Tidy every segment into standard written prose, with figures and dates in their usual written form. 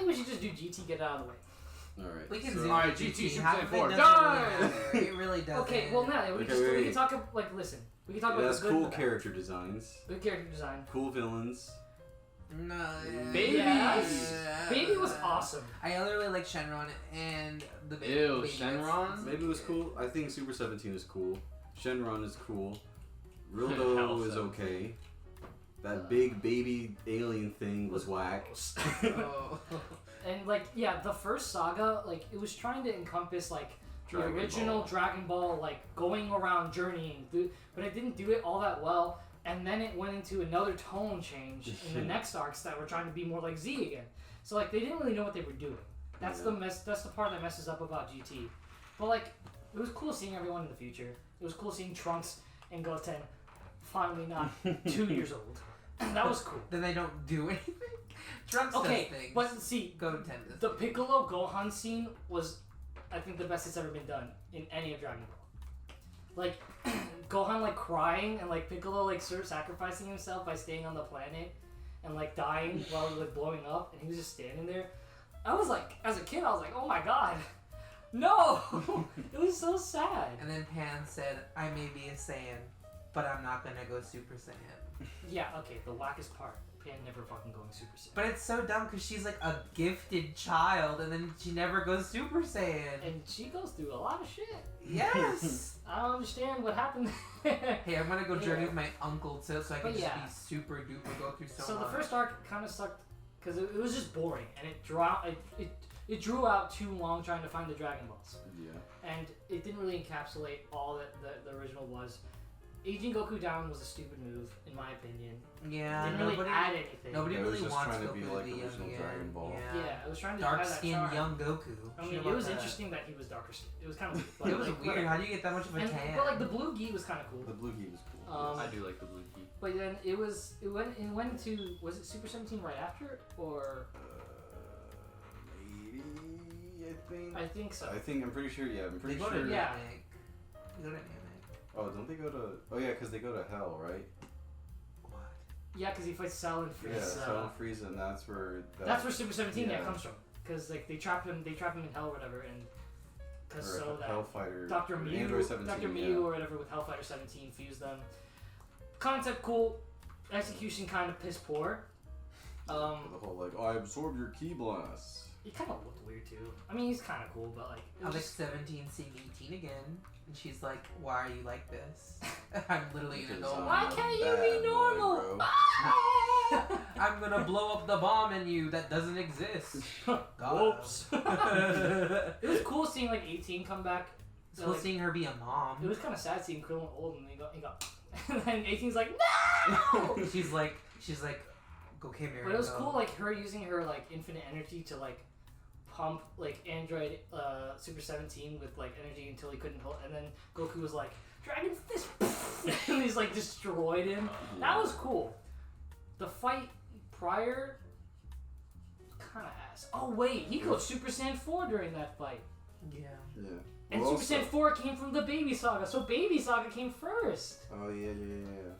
think we should just do GT, get it out of the way. Alright. We can so, zoom alright, GT. GT Half of it Super doesn't Die! really matter. It really doesn't. Okay, well, now we can talk, like, listen. We can talk about has the good cool and the character designs. Good character design. Cool villains. No, Baby! Yes. Baby was awesome. I literally like Shenron and the baby. Ew, baby Shenron? Maybe it was cool. I think Super 17 is cool. Shenron is cool. Hell, Rildo is okay. That big baby alien thing was whack. Oh. And like, yeah, the first saga, like, it was trying to encompass like the original Dragon Ball, like going around journeying through, but it didn't do it all that well. And then it went into another tone change in the next arcs that were trying to be more like Z again. So like they didn't really know what they were doing. That's the that's the part that messes up about GT. But like, it was cool seeing everyone in the future. It was cool seeing Trunks and Goten finally not 2 years old. That was cool. Then they don't do anything. Trunks does things. But see, Goten does the things. Piccolo Gohan scene was, I think, the best it's ever been done in any of Dragon Ball. Like, Gohan like crying and like Piccolo like sacrificing himself by staying on the planet and like dying while like blowing up, and he was just standing there. I was like, as a kid, I was like, oh my god, no! It was so sad. And then Pan said, I may be a Saiyan, but I'm not gonna go Super Saiyan. Yeah, okay, the wackest part. Pan never fucking going Super Saiyan. But it's so dumb because she's like a gifted child and then she never goes Super Saiyan. And she goes through a lot of shit. Yes! I don't understand what happened. Hey, I'm gonna go journey with my uncle too, so I can just yeah. be super duper, go through so much. So the first arc kind of sucked because it was just boring and it drew out too long trying to find the Dragon Balls. Yeah. And it didn't really encapsulate all that the original was. Aging Goku down was a stupid move, in my opinion. Yeah, Didn't really add anything. Nobody really was just wants trying to Goku be like young original again. Dragon Ball. Yeah, it was trying to dark have that skinned charm. young Goku. I mean, it was interesting that he was darker skinned. It was kind of It was weird. How do you get that much of a tan? But like the blue gi was kind of cool. The blue gi was cool. I do like the blue key. But then it went into, was it Super 17 right after or? Maybe, I think. I think so. I'm pretty sure. Yeah, I'm pretty They go sure. to Yeah. Namek. They go to Namek. Oh, don't they go to? Oh yeah, because they go to Hell, right? What? Yeah, because he fights Cell and Frieza. Yeah, Cell and Frieza, and that's where. That's where Super 17 yeah. comes from. Because like they trap him in Hell or whatever, and because so that Hellfighter. Dr. Mew, Android 17, Dr. Mew or whatever with Hellfighter 17 fused them. Concept cool, execution kind of piss poor. The whole like, I absorb your ki blast. He kind of looked weird too. I mean, he's kind of cool, but like. I was like 17 seeing 18 again, and she's like, "Why are you like this?" I'm literally an adult. Why can't you be normal? I'm gonna blow up the bomb in you that doesn't exist. Whoops. It was cool seeing like 18 come back. It's cool seeing her be a mom. It was kind of sad seeing Krillin old and he got and then 18's like no. she's like, go came here. But it was cool like her using her like infinite energy to like pump like Android Super 17 with like energy until he couldn't hold, and then Goku was like Dragon Fist and he's like destroyed him. That was cool. The fight prior kind of ass. Oh wait, he goes Super Saiyan 4 during that fight. Yeah. Yeah. And Well, Super Saiyan 4 came from the Baby Saga, so Baby Saga came first. Oh yeah.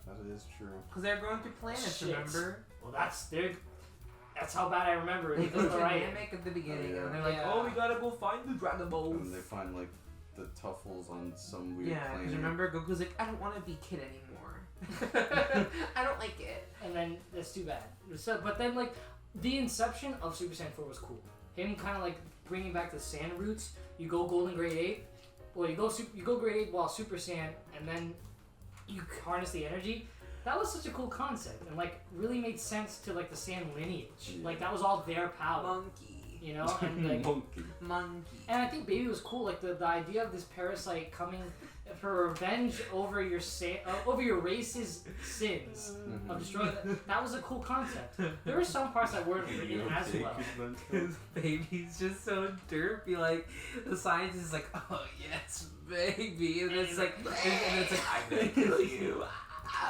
That is true. Because they're going through planets, Shit. remember? Well, that's how bad I remember it. They Because go to right. Namek at the beginning, Oh, yeah. and they're like, Yeah. "Oh, we gotta go find the Dragon Balls." And they find like the Tuffles on some weird Yeah, planet. because remember, Goku's like, "I don't want to be kid anymore. I don't like it." And then that's too bad. So, but then like the inception of Super Saiyan 4 was cool. Him kind of like bringing back the Saiyan roots. You go Golden Grade 8. Well, you go Grade 8 while Super Saiyan, and then you harness the energy. That was such a cool concept, and like really made sense to like the Saiyan lineage. Yeah. Like that was all their power, Monkey. you know. And like, Monkey. and I think Baby was cool. Like the idea of this parasite coming for revenge over your over your race's sins of destroying. That was a cool concept. There were some parts that weren't written as well. His baby's just so derpy. Like the scientist is like, "Oh yes, baby," and it's like, "I'm gonna kill you."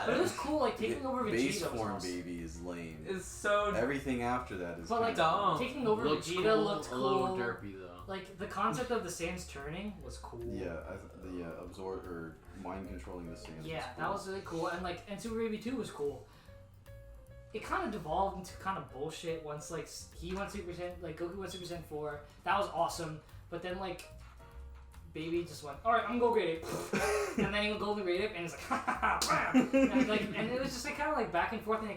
But it was cool, like taking over Vegeta. Base was form awesome. baby is lame. It's so. Everything after that is But like dumb. taking over Looks Vegeta cool, looked a little cool. derpy though. Like the concept of the Saiyans turning was cool. Yeah, the absorb or mind controlling the Saiyans. Yeah, was that was really cool. And like, and Super Baby 2 was cool. it kind of devolved into kind of bullshit once like he went Super Saiyan, like Goku went Super Saiyan 4. That was awesome, but then like Baby just went, all right, I'm gonna go grade Ape, and then he would go to grade Ape, and it's like, and it was just like kind of like back and forth, and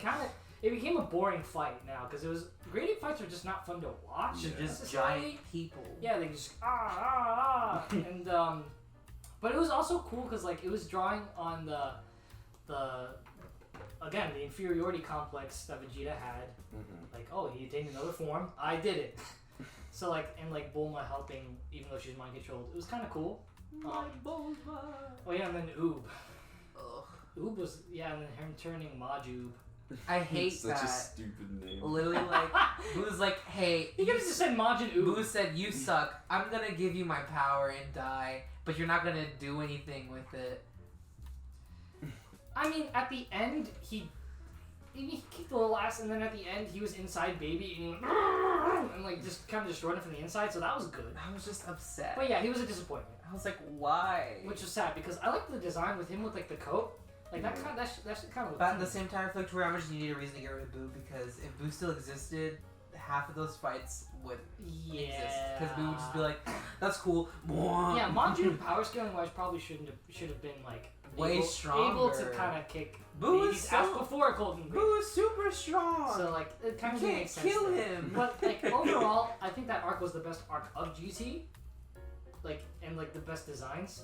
it became a boring fight now because it was grade Ape fights are just not fun to watch. They're just giant people. Yeah, they just and but it was also cool because like it was drawing on the again the inferiority complex that Vegeta had. Like, oh, he attained another form. I did it. So like, and like Bulma helping, even though she's mind controlled, it was kind of cool. Oh yeah, and then Oob. Oob was and then him turning Majoob. I hate Such that. a stupid name. Literally, like, Boo's like, hey. He could have just said Majin Oob. Boo said, you suck. I'm gonna give you my power and die, but you're not gonna do anything with it. I mean, at the end, he kicked the little ass, and then at the end, he was inside Baby, and he went, and like just kind of destroyed him from the inside, so that was good. I was just upset. But yeah, he was a disappointment. I was like, why? Which was sad, because I liked the design with him with like the coat. Like that kind of. But at the same time, I feel like Toriyama just needed a reason to get rid of Boo, because if Boo still existed, half of those fights would exist. Because Boo would just be like, that's cool. Yeah, Majin power scaling wise probably should have been like way stronger. Able to kind of kick Boo Baby's is ass before Golden Green. Boo is super strong. So like it kind of you makes can't sense. kill there. him. But like overall, I think that arc was the best arc of GT. Like and like the best designs.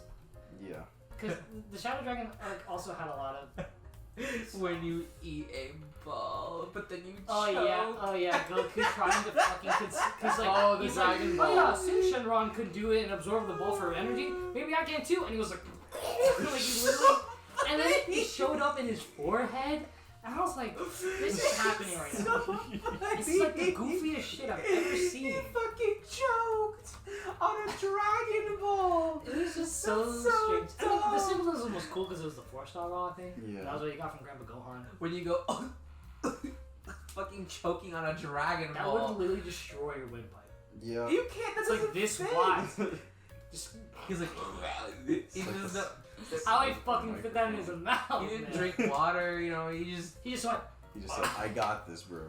Yeah. Because the Shadow Dragon arc also had a lot of. When you eat a ball, but then you choke. Oh yeah, Goku trying to fucking because like Oh, the he's Dragon like, Ball. oh yeah, since Shenron could do it and absorb the ball for energy, maybe I can too. And he was like, like he literally, and then he showed up in his forehead, and I was like, this is happening right now. This is like the goofiest shit I've ever seen. He fucking choked on a Dragon Ball. It was just so strange. I mean, the symbolism was cool because it was the 4-star raw thing. Yeah. That was what you got from Grandpa Gohan. When you go, fucking choking on a Dragon That Ball. would literally destroy your windpipe. Yeah. You can't. That's It's like this wide. Just He's like, how I fucking fit that in his mouth. He didn't man. drink water. You know, he just. He just went. He just said, I got this, bro.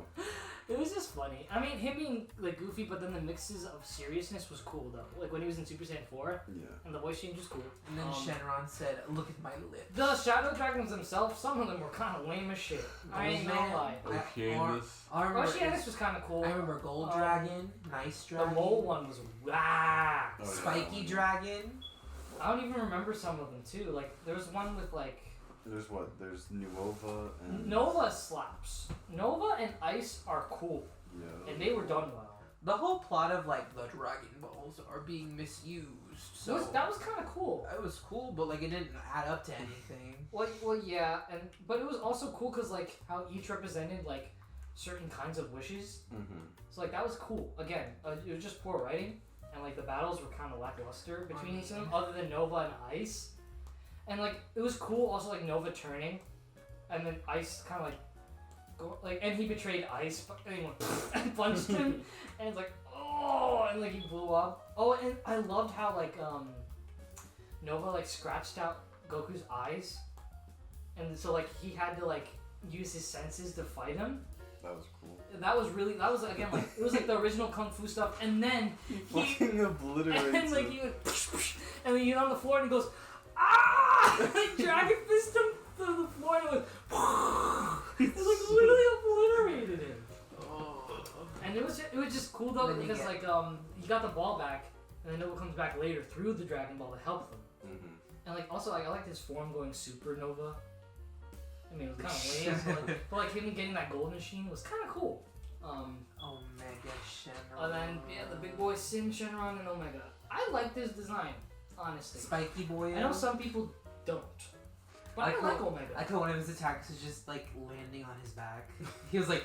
It was just funny. I mean, him being like goofy, but then the mixes of seriousness was cool though. Like when he was in Super Saiyan 4, Yeah. and the voice change was cool. And then Shenron said, "Look at my lips." The Shadow Dragons themselves, some of them were kind of lame as shit. I ain't gonna lie. I remember. Oceanus was kind of cool. I remember Gold Dragon, Nice The Dragon. mole one was whack. Oh, yeah. Spiky Dragon. I don't even remember some of them too. Like there was one with like There's what? There's Nuova and... Nova slaps. Nova and Ice are cool, Yeah. and they were done well. The whole plot of like the Dragon Balls are being misused. So That was kind of cool. it was cool, but like it didn't add up to anything. Well, yeah, but it was also cool because like how each represented like certain kinds of wishes. Mm-hmm. So like that was cool. Again, it was just poor writing, and like the battles were kind of lackluster between each of them, other than Nova and Ice. And like it was cool also like Nova turning, and then Ice kind of like go like, and he betrayed Ice, and he went and punched him, and it's like oh, and like he blew up. Oh, and I loved how like Nova like scratched out Goku's eyes, and so like he had to like use his senses to fight him. That was cool. That was again like it was like the original kung fu stuff, and then He fucking obliterates and like him. he went, and then he get on the floor and he goes ah, and like dragon fist him to the floor and it went, it like literally obliterated him. And it was just cool though Then you because get- like he got the ball back, and then Nova comes back later through the Dragon Ball to help them. Mm-hmm. And like also like I liked his form going supernova. I mean it was kind of lame, but like him getting that gold machine was kind of cool. Omega Shenron. And then yeah, the big boy Sin, Shenron, and Omega. I like this design, honestly. Spiky Boy. I know some people don't, but I like Omega. I thought one of his attacks was just like landing on his back. He was like.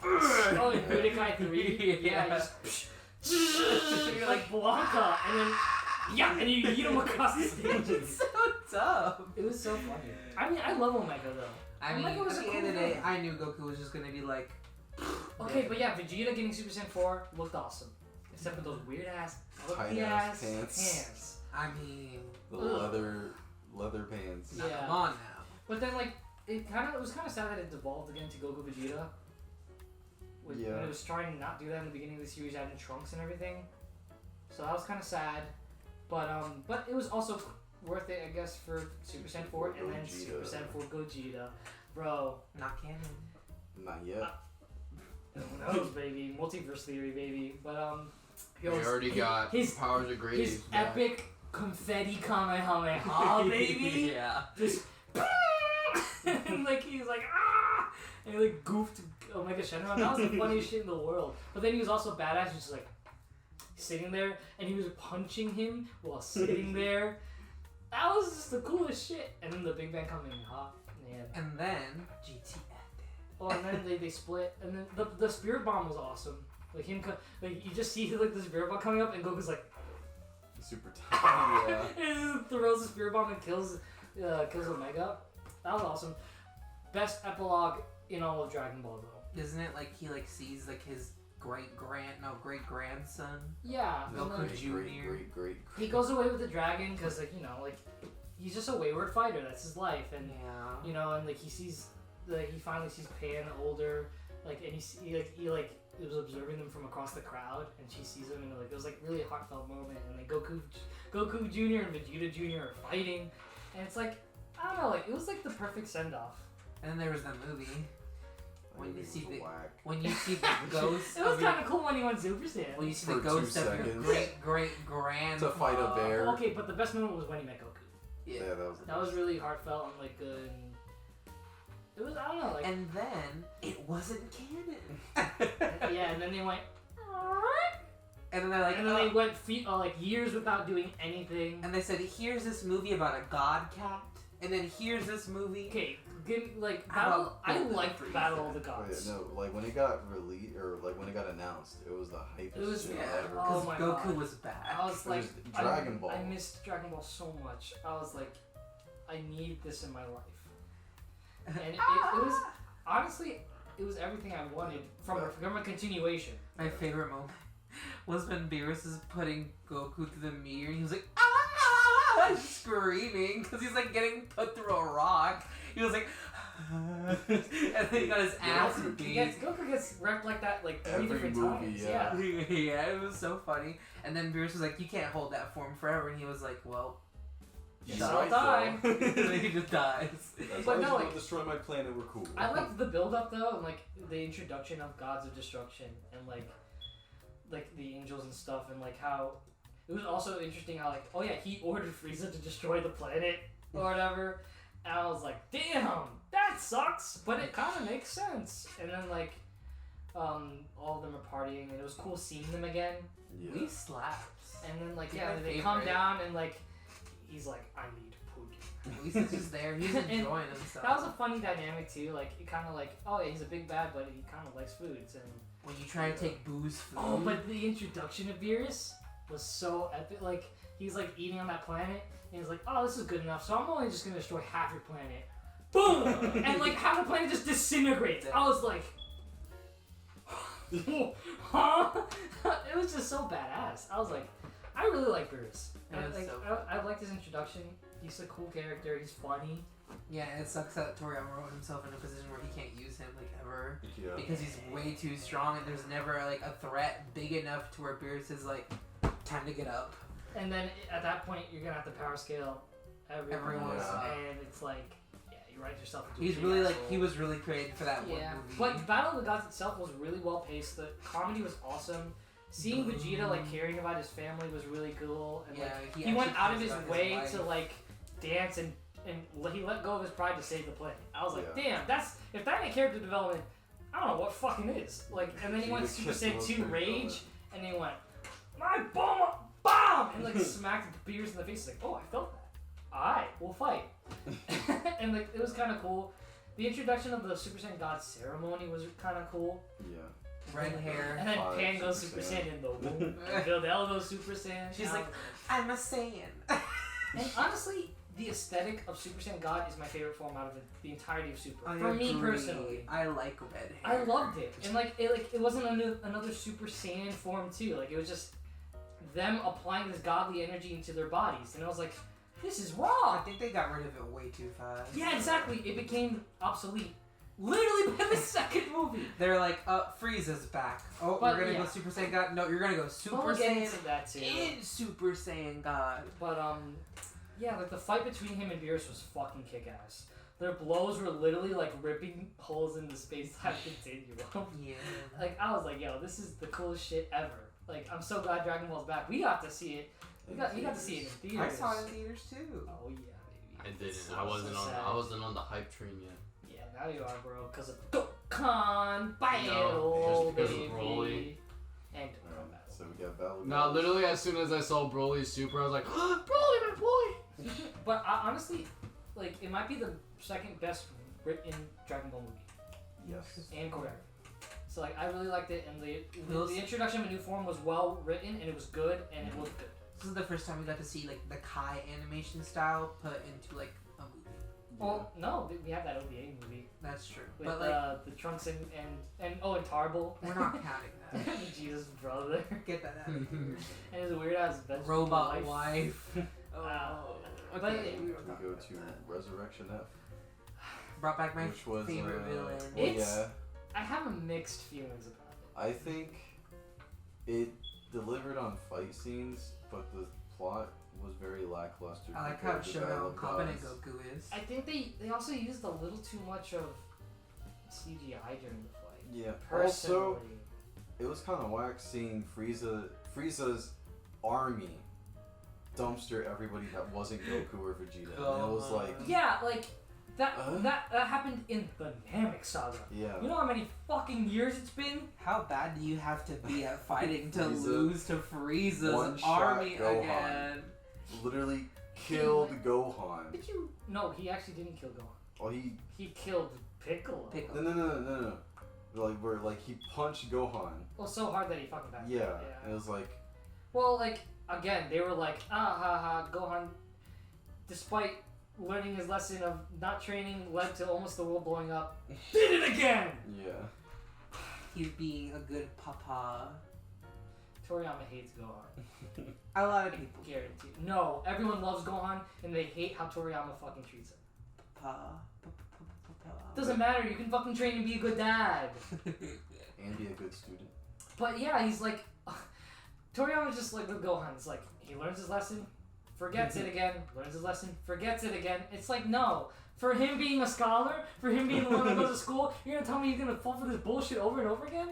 Oh, in Budokai 3? Yeah. You're like Blanca, and then yeah, and you eat him across the stage. It's so dumb. It was so funny. I mean, I love Omega though. I mean, Omega was at a the cool end of the day, villain. I knew Goku was just gonna be like. Okay, but yeah, Vegeta getting Super Saiyan 4 looked awesome. Except for those weird ass, Tight ugly ass ass pants. I mean, The Ugh. leather pants. Yeah. come on now. But then like it was kind of sad that it devolved again to Goku Vegeta. When it was trying to not do that in the beginning of the series, adding Trunks and everything. So that was kind of sad, but it was also worth it, I guess, for Super Saiyan 4 and then Super Saiyan 4 Gogeta, bro. Not canon. Not yet. Who knows, baby? Multiverse theory, baby. But We already got his Powers of Gradius. his epic confetti Kamehameha, baby. Yeah. Just and like he's like ah, and he like goofed Omega Shenron. That was the funniest shit in the world. But then he was also badass, just like sitting there, and he was punching him while sitting there. That was just the coolest shit. And then the Big Bang Kamehameha, man. And then GT ended. Oh, and then they split, and then the Spirit Bomb was awesome. Like him, like you just see like the Spirit Bomb coming up, and Goku's like Super tiny. Yeah. and he just throws the Spirit Bomb and kills Omega. That was awesome. Best epilogue in all of Dragon Ball, though. Isn't it like he like sees like his great grandson? Yeah. Goku Like, Jr. Great. he goes away with the dragon because like like he's just a wayward fighter. That's his life, and Yeah. and like he finally sees Pan older, like, and he was observing them from across the crowd, and she sees him, and like it was like really a heartfelt moment, and like Goku Jr. and Vegeta Jr. are fighting, and it's like I don't know, like it was like the perfect send off. And then there was that movie when you Movie see was the whack. when you see the ghost. It was of your- kind of cool when he went Super Saiyan. When you see For the 2 ghost of your seconds. great grand. To fight a bear. Okay, but the best moment was when he met Goku. Yeah. Yeah, that was. The That was best. really heartfelt and like good. And it was I don't know like And then it wasn't canon. yeah, and then they went. And then they're like, And then they went like years without doing anything. and they said, here's this movie about a god cat, and then here's this movie. Okay, give me, like About I Golden liked Freezer. Battle of the Oh, Gods. yeah, no, like when it got released or like when it got announced, it was the hypest It was- shit Yeah, ever. Oh because my Goku God. was back. I was It like, was Dragon Ball. I missed Dragon Ball so much. I was like, I need this in my life, and it was honestly, it was everything I wanted from a continuation. My favorite moment was when Beerus is putting Goku through the meteor, and he was like, ah, screaming, because he's like getting put through a rock. He was like, and then he got his ass beat. Goku gets wrecked like that like 3 Every different movie, times. yeah. Yeah, it was so funny. And then Beerus was like, you can't hold that form forever, and he was like, well, He's So right, die. though. and then he just dies. As But long as no, you like- don't destroy my planet, we're cool. I liked the build up though, and like the introduction of Gods of Destruction, and like the angels and stuff, and like how it was also interesting how like, oh yeah, he ordered Frieza to destroy the planet or whatever, and I was like, damn, that sucks, but it kind of makes sense. And then like all of them are partying, and it was cool seeing them again. Yeah. We slaps. And then like He's yeah, my they come favorite. down, and like he's like, I need pudding. At least he's just there. He's And enjoying himself. That was a funny dynamic too. Like it kind of like, oh yeah, he's a big bad, but he kind of likes foods. And when you try to take Boo's food. oh, but the introduction of Beerus was so epic. Like he's like eating on that planet, and he's like, oh, this is good enough. So I'm only just gonna destroy half your planet. Boom! And like half the planet just disintegrates. I was like, huh? It was just so badass. I was like, I really like Beerus. It was Like, so fun. I liked his introduction. He's a cool character. He's funny. Yeah, and it sucks that Toriyama wrote himself in a position where he can't use him like ever Yeah. because he's way too strong and there's never like a threat big enough to where Beerus is like time to get up. And then at that point, you're gonna have to power scale everyone, Yeah. and it's like, yeah, you write yourself into. He's a big really like asshole. he was really created for that Yeah, one movie. but Battle of the Gods itself was really well paced. The comedy was awesome. Seeing Vegeta like caring about his family was really cool, and yeah, like he went actually out of cares his about way life. to like dance and he let go of his pride to save the planet. I was like, Yeah. damn, that's if that ain't character development, I don't know what fucking is. Like, and then he He went was Super just the Saiyan most 2 character Rage, development. and he went, my bomb, and like smacked Beerus in the face. Like, oh, I felt that. Alright, we'll fight. And like it was kind of cool. The introduction of the Super Saiyan God ceremony was kind of cool. Yeah. red hair. And then Five Pan goes Super Super Saiyan in the womb. Saiyan. And Videl goes Super Saiyan. She's And I like, was I'm a Saiyan. and honestly, the aesthetic of Super Saiyan God is my favorite form out of the entirety of Super. I For me agree. personally. I like red hair. I loved it. And like it wasn't another Super Saiyan form too. Like it was just them applying this godly energy into their bodies. And I was like, this is I wrong. think they got rid of it way too fast. Yeah, exactly. It became obsolete. Literally by the second movie. They're like, Frieza's back. Oh, But, you're gonna yeah. go Super Saiyan God? No, you're gonna go Super We'll get Saiyan into that too. in Super Saiyan God. But yeah, like the fight between him and Beerus was fucking kick-ass. Their blows were literally like ripping holes in the space-time continuum. Yeah. Like I was like, yo, this is the coolest shit ever. Like I'm so glad Dragon Ball's back. We got to see it. You got to see it in I theaters. saw it in theaters too. Oh yeah, I baby. didn't. So, I wasn't so on. sad. I wasn't on the hype train yet. Yeah, now you are, bro. Because of Dokkan Battle, No, just because of baby. Broly. And Dokkan Battle. So we got Battle. No, literally as soon as I saw Broly Super, I was like, Broly, my boy. But honestly, like it might be the second best written Dragon Ball movie Yes. and choreography. So like I really liked it, and the introduction of a new form was well written, and it was good, and it looked good. This is the first time we got to see like the Kai animation style put into like a movie. Well, no, we had that OVA movie That's true. with But like, the Trunks and Tarbell. we're not counting that. Jesus brother. Get that out of here. And his weird ass vegetable Robot wife. Wow. Okay. But- We go to Resurrection F, Brought back my which was favorite villain. Well, It's- yeah, I have mixed feelings about it. I think it delivered on fight scenes, but the plot was very lackluster. I like how it compared to showed Battle how of competent Gods. Goku is. I think they also used a little too much of CGI during the fight. Yeah. Personally. Also, it was kind of whack seeing Frieza's army dumpster everybody that wasn't Goku or Vegeta. And it was like, yeah, like that that happened in the Namek Saga. yeah. You know how many fucking years it's been? How bad do you have to be at fighting to Frieza. lose to Frieza's One-shot army Gohan. again? Literally killed Gohan. Did you? No, he actually didn't kill Gohan. Oh, he He killed Piccolo. no. Like where like he punched Gohan. Well, so hard that he fucking died. Yeah. And it was like, Well, like again, they were like, Gohan, despite learning his lesson of not training led to almost the world blowing up, did it again. yeah. He's being a good papa. Toriyama hates Gohan. A lot of people. Guarantee. No, everyone loves Gohan, and they hate how Toriyama fucking treats him. Papa. Doesn't matter. You can fucking train and be a good dad. And be a good student. But yeah, he's like, Toriyama's just like with Gohan. It's like he learns his lesson, forgets it again, learns his lesson, forgets it again. It's like no. For him being a scholar, for him being the one that goes to school, you're gonna tell me he's gonna fall for this bullshit over and over again?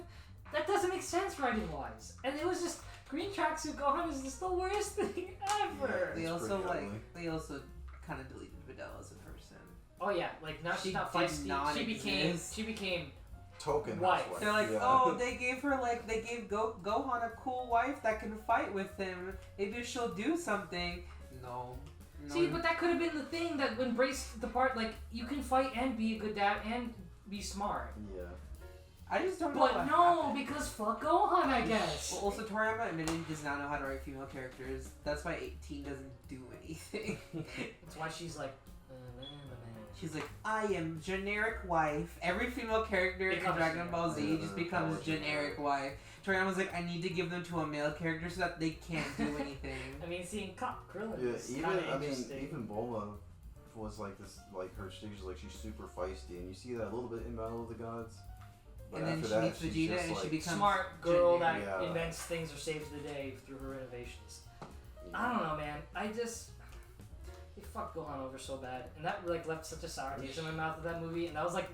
That doesn't make sense writing wise. And it was just green tracksuit Gohan is just the worst thing ever. They It's also pretty ugly. they also kind of deleted Videl as a person. Oh yeah, like now she's She not did feisty. not She became Token Wife. housewife. They're like, yeah. oh, they gave Gohan a cool wife that can fight with him. Maybe she'll do something. No. See, but that could have been the thing that embraced the part like you can fight and be a good dad and be smart. Yeah. I just don't know. But what no, happened. because fuck Gohan, I guess. Well, also Toriyama admitted he does not know how to write female characters. That's why 18 doesn't do anything. That's why she's like. She's like, I am generic wife. Every female character in Becomes Dragon Ball Z generic. just becomes Yeah, generic wife. Toriyama's like, I need to give them to a male character so that they can't do anything. I mean, seeing Cop Krillin Yeah, is kind of interesting. even Bulma was like this, like her stage is like she's super feisty, and you see that a little bit in Battle of the Gods. But And then after she that, meets she's Vegeta just and she like, becomes Smart girl that generic. Yeah. invents things or saves the day through her innovations. I don't know, man. They fucked Gohan over so bad, and that like left such a sour taste in my mouth of that movie. And that was like,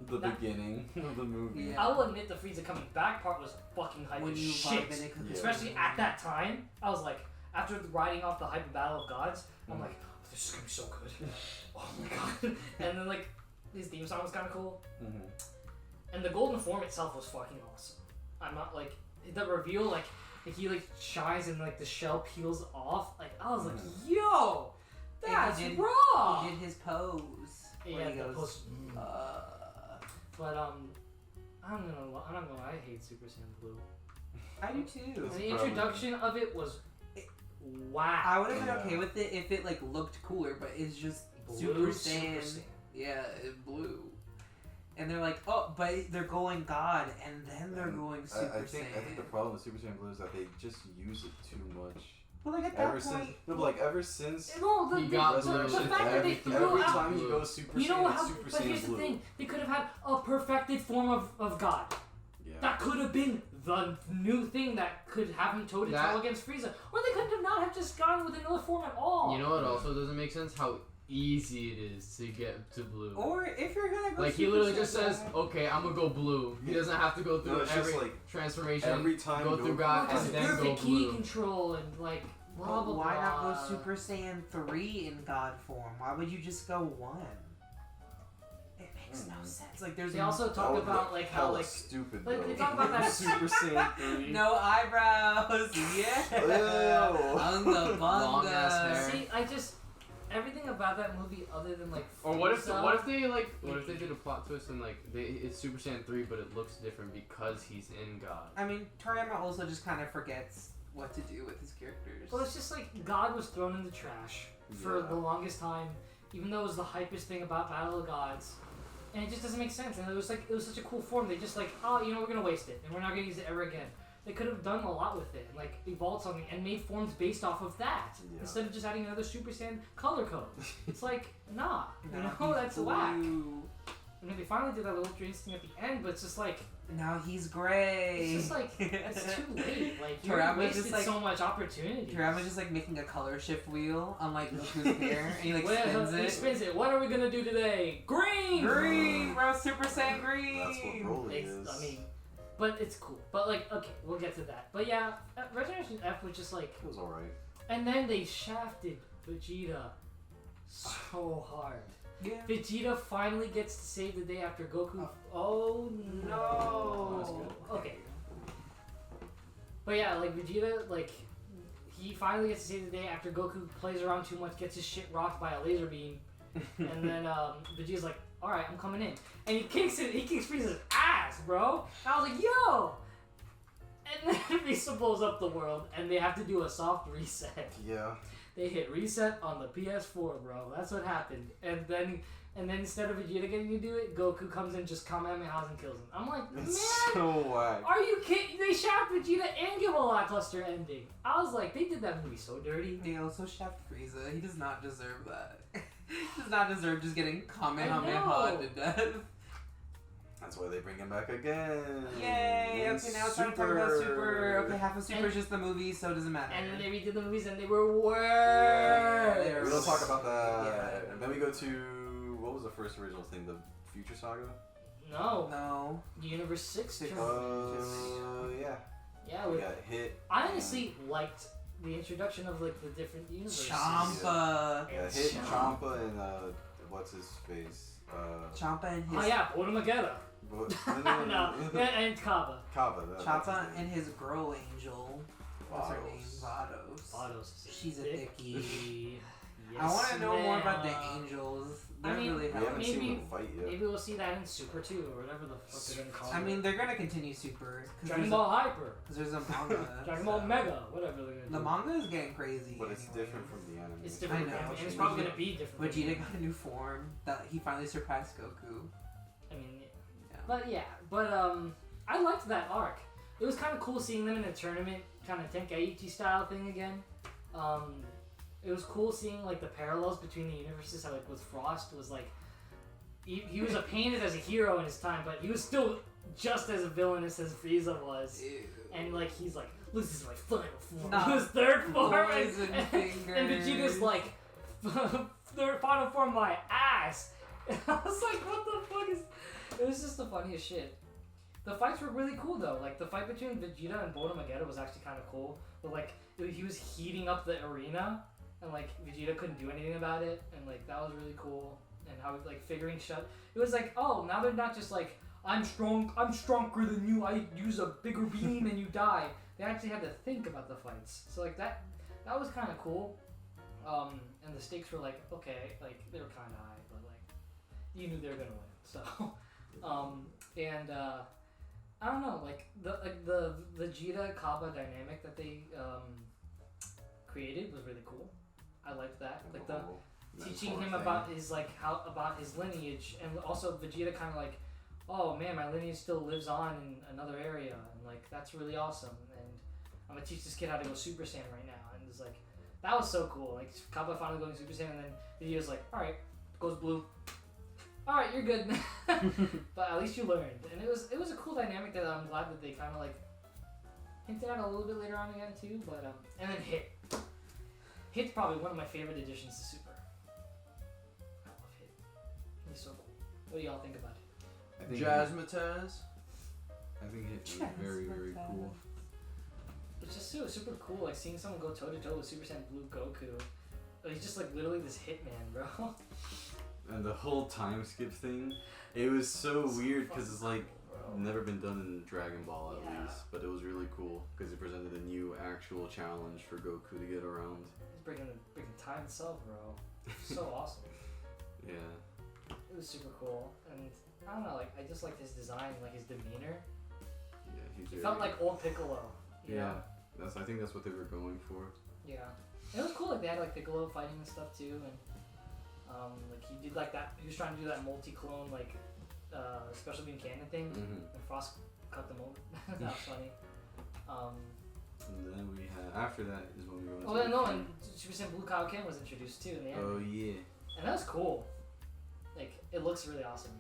the That- beginning of the movie. Yeah. I will admit the Frieza coming back part was fucking hype When as you shit. vibe in it, 'cause Yeah. it's Especially at that time, I was like, after riding off the hype of Battle of Gods, I'm like, oh, this is gonna be so good. Oh my god. And then like, his theme song was kind of cool. Mm-hmm. And the golden form itself was fucking awesome. I'm not like the reveal, like he like shines and like the shell peels off. Like I was like, yo, that's he did- raw. He did his pose. Yeah, Where he the goes, post- But I'm not gonna lie, I hate Super Saiyan Blue. I do too. It's The probably- introduction of it was whack. I would have been Yeah. okay with it if it like looked cooler, but it's just Blue Super Saiyan. Yeah, it blue. And they're like, oh, but they're going God, and then they're going Super I think Saiyan. the problem with Super Saiyan Blue is that they just use it too much. But like at that Ever point, since, no, but like ever since No, the He got the blue. fact that they threw every out. time he goes Super You know Saiyan, how? Super But Saiyan here's the Blue. thing: they could have had a perfected form of God. Yeah. That could have been the new thing that could have him toe to That- toe against Frieza, or they could have not have just gone with another form at all. You know what also doesn't make sense? How easy it is to get to blue. or if you're gonna go Like he Super literally just Saiyan, says, "Okay, I'm gonna go blue." He doesn't have to go through No, it's just every like transformation, every time go through Goku- God, Because and it's then go perfect key blue. control and like blah But blah why not blah. go Super Saiyan 3 in God form? Why would you just go 1? It makes no sense. Like there's They also That talk would about look like how hella like stupid like, though. they talk about that- Super Saiyan 3. no eyebrows. Yeah. Ew. On the Long ass bunda. hair. see I just everything about that movie other than like Or what if Frieza- they did a plot twist and like it's Super Saiyan 3 but it looks different because he's in God. I mean, Toriyama also just kind of forgets what to do with his characters. Well, it's just like God was thrown in the trash for Yeah. the longest time, even though it was the hypest thing about Battle of Gods, and it just doesn't make sense. And it was such a cool form. They just like, oh, you know, we're gonna waste it, and we're not gonna use it ever again. They could have done a lot with it, and like evolved something and made forms based off of that Yeah. instead of just adding another Super Saiyan color code. It's like, nah, you Now know, he's that's whack. blue. I mean, they finally did that little dreams thing at the end, but it's just like, Now he's gray. it's just like, it's too late. Like, you Toriyama wasted just, like- so much opportunity. Toriyama's just like making a color shift wheel on like Goku's hair, and he like Well, spins he it. spins it. What are we gonna do today? Green! Green, bro, Super Saiyan green. That's what Broly It's, is. I mean, but it's cool. But like, okay, we'll get to that. But yeah, Resurrection F was just like, It was alright. and then they shafted Vegeta so hard. Yeah. Vegeta finally gets to save the day after Goku. Oh That's no. good. Okay. But yeah, like Vegeta, like he finally gets to save the day after Goku plays around too much, gets his shit rocked by a laser beam, and then Vegeta's like, "All right, I'm coming in," and he kicks Frieza's ass, bro. And I was like, "Yo!" And then Frieza blows up the world, and they have to do a soft reset. Yeah. They hit reset on the PS4, bro. That's what happened. And then instead of Vegeta getting to do it, Goku comes in, just Kamehamehas and kills him. I'm like, man, It's so whack. are you kidding? They shaft Vegeta and give a lackluster ending. I was like, they did that movie so dirty. They also shaft Frieza. He does not deserve that. He does not deserve just getting Kamehameha to death. That's why they bring him back again. Yay! And Okay, now it's time to talk about Super. Okay, half of Super And- is just the movie, so it doesn't matter. And then they redid the movies and they were they worse. were We don't talk about that. Yeah. And then we go to what was the first original thing? The Future Saga. No. No. Universe 6. Six. Yeah. Yeah, We we, got hit. I honestly liked the introduction of like the different universes. Champa. Yeah, hit Champa and what's his face? Champa and his Oh yeah, Bodamagetta. No, no. and Kaba. Kaba. Champa and his girl angel. What's her name? Vados. Vados. Vados. She's a dickie. Yes, I want to know more about the ma'am. angels. I They're mean, really We haven't helpful. Maybe- seen them fight yet. Maybe we'll see that in Super 2 or whatever the fuck they're gonna call it. I mean, they're gonna continue Super. Dragon Ball Hyper. Because there's a manga. Dragon Ball so- Mega. Whatever they're gonna do. The manga is getting crazy. But it's anyways. different from the anime. It's different. I know. And it's probably gonna be different. Vegeta got a new form that he finally surpassed Goku. I mean, Yeah. but I liked that arc. It was kind of cool seeing them in a tournament, kind of Tenkaichi style thing again. It was cool seeing like the parallels between the universes. How like with Frost was like, he was a painted as a hero in his time, but he was still just as villainous as Frieza was. Ew. And like he's like, look, this is my final form. Nah. His third form, Poison and fingers. Vegeta's like, third final form my ass. And I was like, what the fuck is? It was just the funniest shit. The fights were really cool though. Like the fight between Vegeta and Bodamagetta was actually kind of cool. But like he was heating up the arena, and like Vegeta couldn't do anything about it, and like that was really cool. And how like figuring shut. It was like, oh, now they're not just like, I'm stronger than you. I use a bigger beam and you die. They actually had to think about the fights. So like that was kind of cool. And the stakes were like, okay, like they were kind of high, but like you knew they were gonna win. So, I don't know, like the Vegeta Kaba dynamic that they created was really cool. I liked that. Like the teaching him about his about his lineage, and also Vegeta kind of like, oh man, my lineage still lives on in another area, and like that's really awesome. And I'm gonna teach this kid how to go Super Saiyan right now, and was like, that was so cool. Like Kappa finally going Super Saiyan, and then Vegeta's like, all right, goes blue. All right, you're good. But at least you learned, and it was a cool dynamic that I'm glad that they kind of like hinted at a little bit later on again too. But and then Hit's probably one of my favorite additions to Super. I love Hit. He's so cool. What do y'all think about it? I think Jazzmatazz. I think it's very, very cool. It's just super cool, like seeing someone go toe to toe with Super Saiyan Blue Goku. Like, he's just like literally this hitman, bro. And the whole time skip thing, it was so weird because it's like Bro. never been done in Dragon Ball at Yeah. least, but it was really cool because it presented a new actual challenge for Goku to get around. He's breaking time itself, bro. So awesome. Yeah. It was super cool, and I don't know, like I just liked his design, like his demeanor. Yeah, he's He very, felt like old Piccolo. You yeah. know? I think that's what they were going for. Yeah. And it was cool, like they had like Piccolo fighting and stuff too, and like he did like that. He was trying to do that multi-clone like special beam cannon thing, Mm-hmm. and Frost cut them over. That was funny. And then we had after that is when we went. Oh, to yeah, the no, feud. and Super Saiyan Blue Kaioken was introduced too in the end. Oh yeah. And that was cool. Like, it looks really awesome.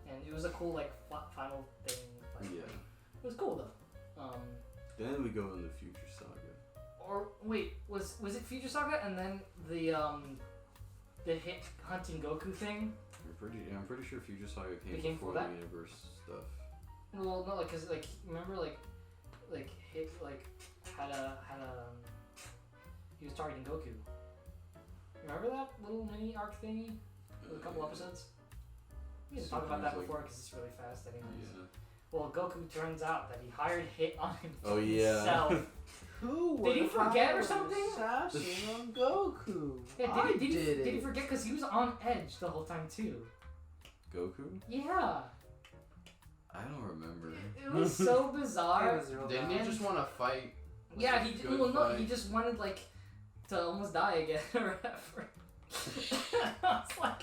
And it was a cool, like, final thing. Like, Yeah. it was cool, though. Then we go into Future Saga. Or, wait, was it Future Saga and then the hit hunting Goku thing? I'm pretty sure Future Saga came It came before before the that? universe stuff. Well, no, like, cause, like, remember, like, hit, like, had a, he was targeting Goku. Remember that little mini arc thingy? With a couple episodes? We didn't talk about that Sometimes, before because it's really fast anyways. Yeah. Well, Goku turns out that he hired Hit on himself. Oh, yeah. Who Did he would forget or hire something? an assassin on Goku? Yeah, I did did he it. forget? Because he was on edge the whole time too. Goku? Yeah. I don't remember. It was so bizarre. It was real Didn't bad. he just want to fight? Yeah, he Good well, no, fight. he just wanted like to almost die again or whatever. I was like,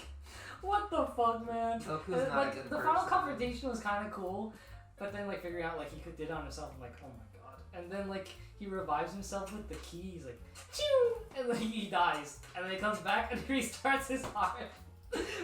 what the fuck, man? Goku's And, not like a good the person. final confrontation was kind of cool, but then like figuring out like he did it on himself, I'm like, oh my god. And then like he revives himself with the key. He's like, choo, and then he dies, and then he comes back and restarts his heart.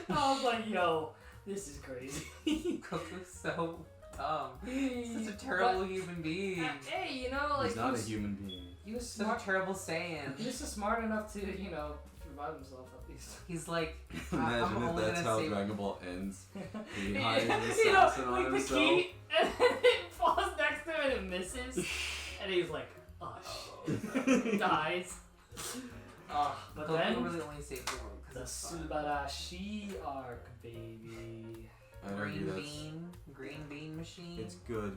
I was like, yo, this is crazy. Goku's so dumb. He's such a terrible human being. Hey, you know, like He's not a was, human being. he was Such smart. a terrible Saiyan. He was just smart enough to, you know, revive himself at least. He's like, Imagine I'm if only that's gonna how say- Dragon Ball ends. He Yeah, hires an you know, assassin on like the himself. key, and then it falls next to him and it misses, and he's like, oh shit, dies. But Goku then really only saved the world the because it's fun. Subarashi arc, baby. I'd argue that's Green bean machine. it's good,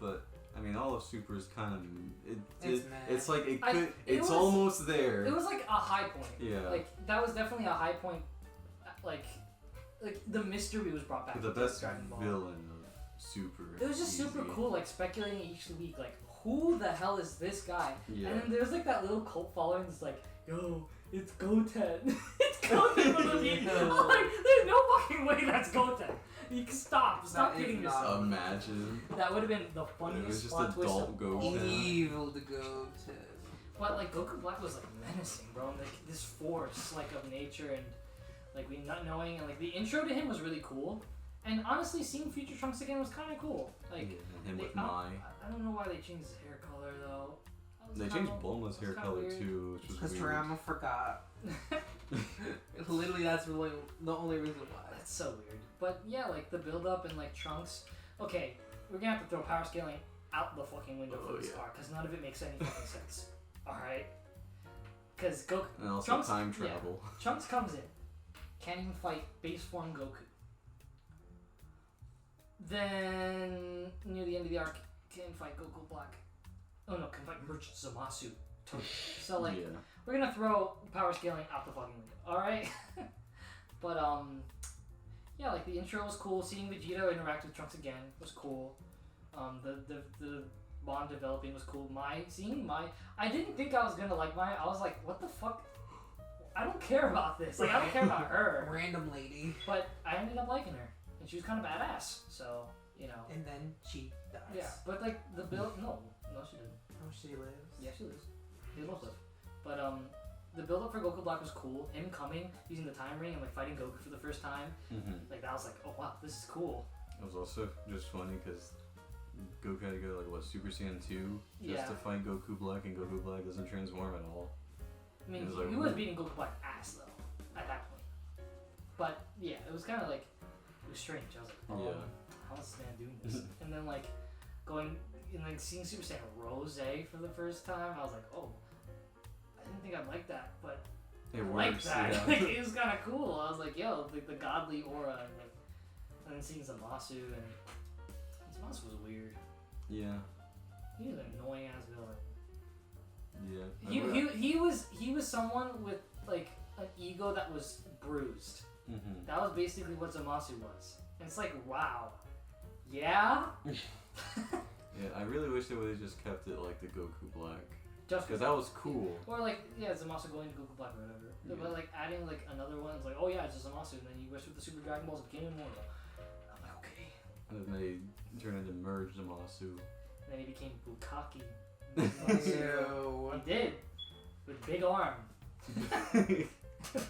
but I mean all of Super is kind of It's mad. it's like it I- could it it's was- almost there. It was like a high point. Yeah. Like that was definitely a high point. Like the mystery was brought back. the to best Dragon Ball. villain of Super. It was just super easy. cool, like speculating each week, like who the hell is this guy? Yeah. And then there's like that little cult following that's like, yo, it's Goten. It's Goten from the beat. I'm like, there's no fucking way that's Goten. You can stop That is kidding not- yourself. Imagine. That would have been the It was funniest just plot twist adult of Goku. all time. Evil to go to. But like Goku Black was like menacing, bro. And, like this force, like of nature, and like we not knowing, and like the intro to him was really cool. And honestly, seeing Future Trunks again was kind of cool. Like Yeah, him they- with I, Mai. I don't know why they changed his hair color though. That was They kinda- changed Bulma's that was hair kinda color weird. too, which was Because weird. Toriyama forgot. Literally, that's really the only reason why. That's so weird. But yeah, like the build up and like Trunks. Okay, we're gonna have to throw power scaling out the fucking window Oh, for this yeah. arc because none of it makes any fucking sense. All right. Because Goku And also Trunks- time yeah. travel. Trunks comes in, can't even fight base form Goku. Then near the end of the arc, can fight Goku Black. Oh no, can fight Merchant Zamasu. Totally. So like, yeah. we're gonna throw power scaling out the fucking window. All right. But yeah, like the intro was cool. Seeing Vegeta interact with Trunks again was cool. The bond developing was cool. Seeing Mai, I didn't think I was gonna like Mai. I was like, what the fuck? I don't care about this. Like I don't care about her. Random lady. But I ended up liking her, and she was kind of badass. So you know. And then she dies. Yeah, but like the build, no, she didn't. Oh, she lives. Yeah, she lives. They both live. But the build up for Goku Black was cool. Him coming, using the time ring and like fighting Goku for the first time. Like that was like, oh wow, this is cool. It was also just funny because Goku had to go like what Super Saiyan 2 just to fight Goku Black, and Goku Black doesn't transform at all. I mean, he was beating Goku Black ass though at that point. But yeah, it was kind of like it was strange. I was like, how is this man doing this? And then like going and like seeing Super Saiyan Rose for the first time, I was like, oh, I didn't think I'd like that, but it I works. like that. Yeah. Like, it was kind of cool. I was like, yo, like the godly aura, and then seeing Zamasu, and Zamasu was weird. Yeah. He was an annoying ass villain. Yeah. He was someone with like an ego that was bruised. That was basically what Zamasu was. And it's like, wow. Yeah? Yeah, I really wish they would have just kept it like the Goku Black. Just because that was cool. Or like, yeah, Zamasu going to Goku Black or whatever. Yeah. But like adding like another one, it's like, oh yeah, it's just Zamasu, and then he went with the Super Dragon Balls and became immortal. I'm like, okay. And then they turned into Merge Zamasu. And then he became Bukaki. Ew. He did. With big arm.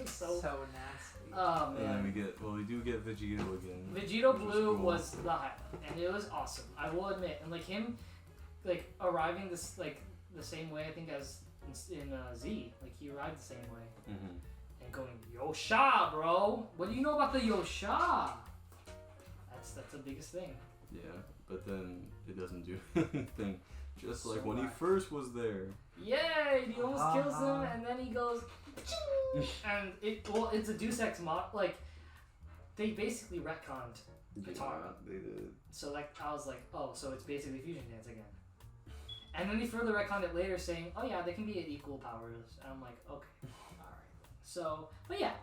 so nasty. Oh man. And then we do get Vegito again. Vegito Blue was the highlight, and it was awesome. I will admit, and like him, like arriving this like the same way I think as in Z, like he arrived the same way, and going Yosha, bro. What do you know about the Yosha? That's the biggest thing. Yeah, but then it doesn't do anything. Just So like when he first was there. Yay! He almost kills him, and then he goes, and it's a Deus Ex mod. Like they basically retconned Guitar. Yeah, they did. So like I was like, oh, so it's basically Fusion Dance again. And then he further retconned it later, saying, oh yeah, they can be at equal powers. And I'm like, okay, all right. So, but yeah,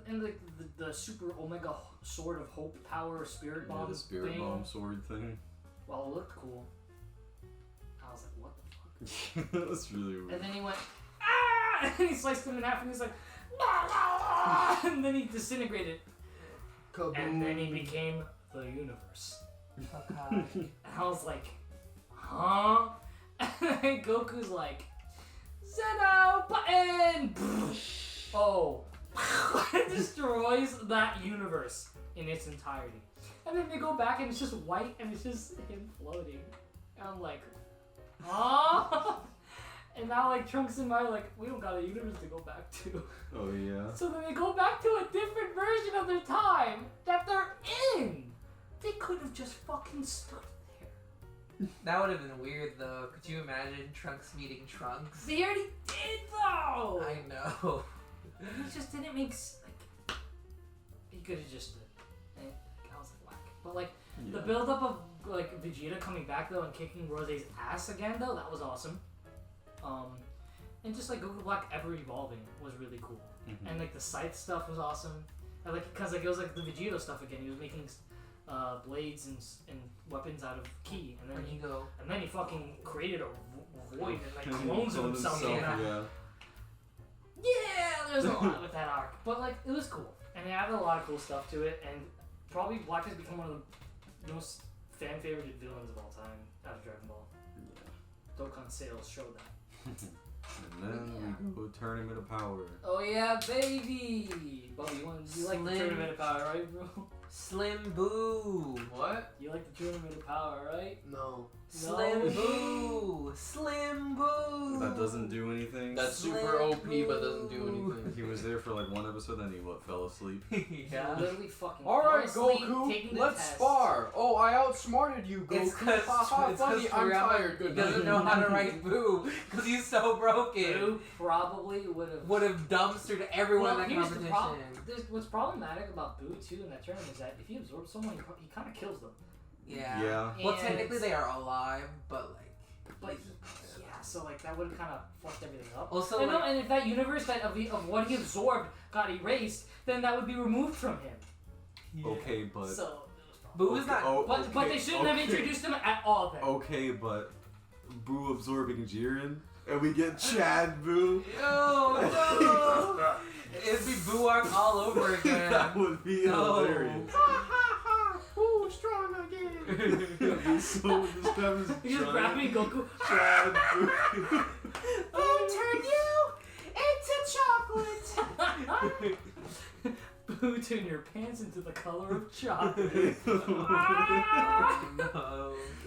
and the Super Omega Sword of Hope Power Spirit Bomb the Spirit thing, Bomb sword thing. well, it looked cool. I was like, what the fuck? That was really weird. And then he went, ah! And he sliced him in half, and he's like, ah! And then he disintegrated. Kaboom. And then he became the universe. Okay. And I was like, huh? And then Goku's like, Zeno button! Oh. It destroys that universe in its entirety. And then they go back and it's just white and it's just him floating. And I'm like, huh? And now like Trunks and Mai are like, we don't got a universe to go back to. Oh yeah. So then they go back to a different version of their time that they're in. They could have just fucking stood there. That would have been weird though. Could you imagine Trunks meeting Trunks? They already did though. I know. It just didn't make like. He could have just stood. And I was like, whack. But like the build up of like Vegeta coming back though and kicking Rose's ass again though, that was awesome. And just like Goku Black ever evolving was really cool. And like the scythe stuff was awesome. And like because like it was like the Vegito stuff again. He was making blades and weapons out of ki, and then he fucking created a void and like clones of himself. Yeah, there's a lot with that arc, but like it was cool, and it added a lot of cool stuff to it, and probably Black has become one of the most fan favorited villains of all time out of Dragon Ball. Yeah. Dokkan sales showed that. And then we go Tournament of Power. Oh yeah, baby! Bubby, you like the Tournament of Power, right, bro? Slim Boo. What? You like the Tournament of Power, right? No. Slim Boo. Slim Boo. That doesn't do anything. That's super OP, but doesn't do anything. He was there for like one episode, then he fell asleep. Yeah. Literally fucking. Alright, fell asleep, Goku, taking the let's test. spar. Oh, I outsmarted you, Goku. It's because funny, I'm tired. he Good doesn't night. know how to write Boo because he's so broken. Boo probably would have Dumpstered everyone in that here's the competition. problem. What's problematic about Boo too in that tournament is that if he absorbs someone, he kind of kills them. Yeah. Yeah. Well, And- technically they are alive, but like. But yeah, so like that would have kind of fucked everything up. Also, and, like, no, and if that universe that of what he absorbed got erased, then that would be removed from him. yeah. Okay, but So. Boo is not. But they shouldn't have introduced him at all then. Okay, but Boo absorbing Jiren, and we get Chad Boo. No. It'd be Boo arc all over again. That would be hilarious. Ooh, strong again. It'd be so He's just grabbing Goku. Chad Boo. Oh, Boo, turn your pants into the color of chocolate. No.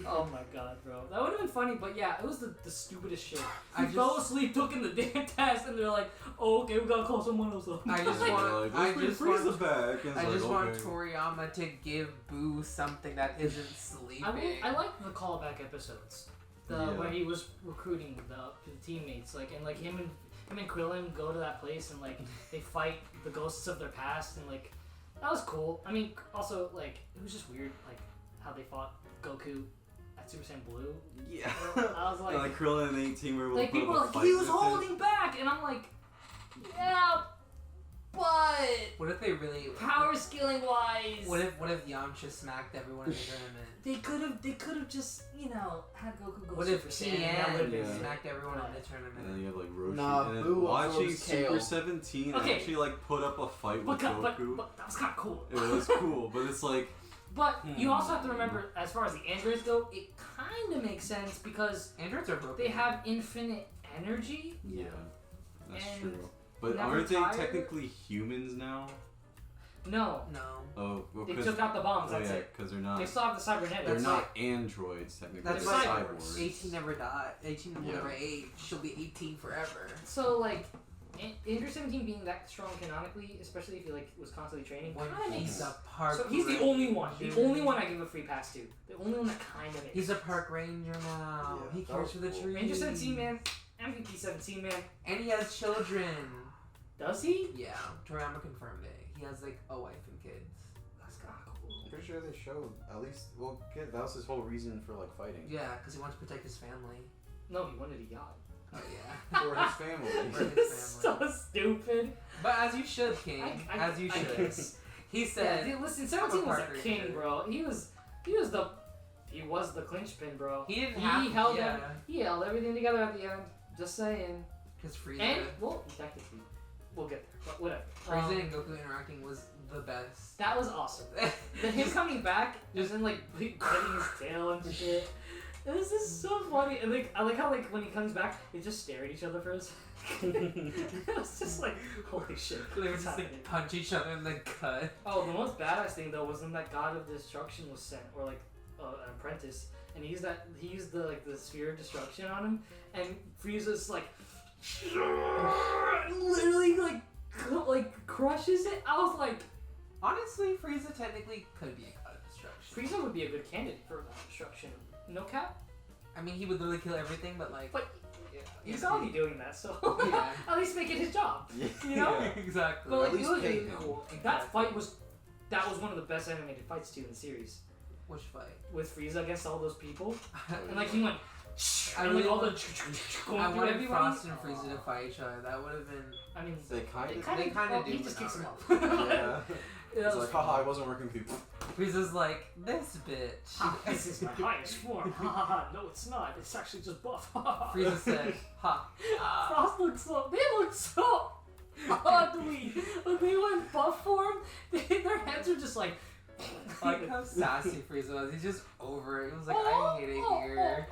Oh my god, bro. That would have been funny, but yeah, it was the stupidest shit. I He fell asleep, took in the damn test, and they're like, oh, okay, we gotta call someone else up. I just Like, want. let's bring Frieza back. And I it's just like, want okay. Toriyama to give Boo something that isn't sleeping. I like the callback episodes. Where he was recruiting the teammates, like, and like him and Krillin go to that place and like they fight the ghosts of their past, and like that was cool. I mean, also like it was just weird, like how they fought Goku at Super Saiyan Blue. Yeah. I was like, and like Krillin and 18 were able like to put people up were a like fight he was with holding back, and I'm like, yeah, but What if they really? power scaling wise, What if Yamcha smacked everyone in the tournament? they could have just had Goku go What Super if Saiyan? That Tien would've been Yeah. smacked everyone in the And then tournament? you had like Roshi. Nah, and then Boo watching was Super Kale. 17 Okay. actually like put up a fight with But Goku. that was kind of cool. It was cool, but it's like But you also have to remember, as far as the androids go, it kind of makes sense because Androids are broken. they have infinite energy. yeah, that's And true. But never aren't they tired? technically humans now? No, No. Oh, well, they 'cause- took out the bombs. oh, That's yeah, it. because they're not. They still have the cybernetics. They're not androids technically. That's they're why cyborgs. 18 never died. 18 will Yeah. never age. She'll be 18 forever. So like, Android 17 being that strong canonically, especially if he like was constantly training, When kind of makes he's sense. a park. So he's the only one. The only one I give a free pass to. The only one that kind of makes. He's a park ranger now. Yeah, He that cares was for the cool. trees. Ranger 17 man, MVP 17 man. And he has children. Does he? Yeah, Toriyama confirmed it. He has like a wife and kids. That's kind of cool. I'm pretty sure they showed at least. Well, that was his whole reason for like fighting. Yeah, because he wants to protect his family. No, he wanted a yacht. Oh yeah. For his family. For his It's family. so stupid. But as you should, King. As you I should. guess. He Yeah, said. dude, listen, 17 was Parker a king, Ranger. bro. He was the clinch pin, bro. He didn't He have. held yeah. He held everything together at the end. Just saying. Because Frieza. And well, technically, we'll get there. But whatever. Frieza and Goku interacting was the best. That was awesome. The him coming back, just in like cutting his tail and shit. This is so funny. And like, I like how like when he comes back, they just stare at each other for a second. It was just like, holy shit. They would what's just happening? like punch each other in the gut. Oh, the most badass thing though was when that god of destruction was sent, or like an apprentice, and he used the like the sphere of destruction on him, and Frieza's like, literally like crushes it. I was like, Honestly, Frieza technically could be a god of destruction. Frieza would be a good candidate for that destruction. No cap. I mean, he would literally kill everything, but like. But yeah, he's yeah, already doing that, so Yeah. at least make it his job. Yeah. You know? exactly. But like, At least it was pay really him. cool. Exactly. That fight was one of the best animated fights too in the series. Which fight? With Frieza against all those people, and like he went, I and really like all the want- going I through wanted everybody. Frost and Frieza to fight each other. That would have been. I mean, They kind of. They kinda do, He but just not kicks him really. off. Yeah. Yeah, It's that was like, fun. haha, I wasn't working with you. Frieza's like, this bitch. Ha, this is my highest form. Ha ha ha. No, it's not. It's actually just buff. Ha ha ha. Frieza said, ha. Frost looks so. They look so ugly. When they went buff form, their heads are just like. I like how sassy Frieza was. He's just over it. He was like, I hate it here.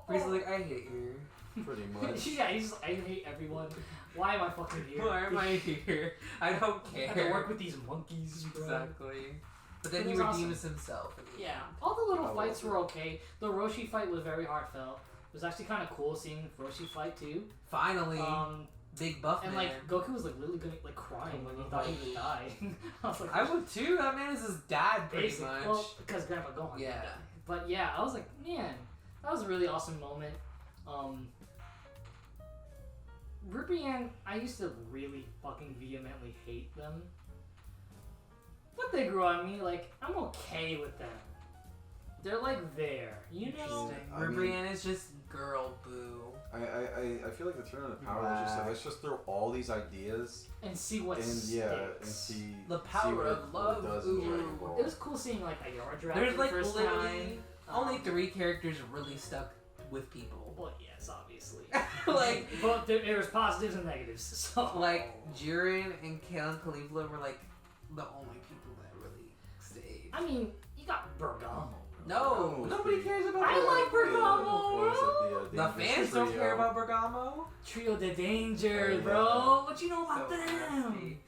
Frieza's like, I hate it here. Pretty much. Yeah, he's just, I hate everyone. Why am I fucking here? Why am I here? I don't I care. have to work with these monkeys, bro. Exactly. But then It he was awesome. redeems himself. in the Yeah, end. all the little I fights loved were okay. The Roshi fight was very heartfelt. It was actually kind of cool seeing Roshi fight too. Finally, big buff And man. like Goku was like literally gonna like crying when he thought he would die. I was like, I would too. That man is his dad, pretty basic. much. Well, because Grandpa Gohan. Yeah. died. But yeah, I was like, man, that was a really awesome moment. Ribrianne, I used to really fucking vehemently hate them. But they grew on me, like, I'm okay with them. They're like there, you know? Interesting. I mean- Ribrianne is just girl boo. I feel like the Tournament of Power was just like, let's just throw all these ideas And see what and sticks. and see The see power what of it love. does in Ooh. Dragon Ball. It was cool seeing like a Yara Dragon There's for like the first literally time. only 3 characters really stuck with people. Well, yes, obviously. like, But there was positives and negatives, so... like Jiren and Kale and Caulifla were like the only people that really stayed. I mean, you got Bergamo. No, was nobody pretty- cares about I Bergamo. like Bergamo, What was bro. it, The Dangerous fans don't Trio. care about Bergamo. Trio de Danger, Oh, yeah. bro. What you know about So them? nasty.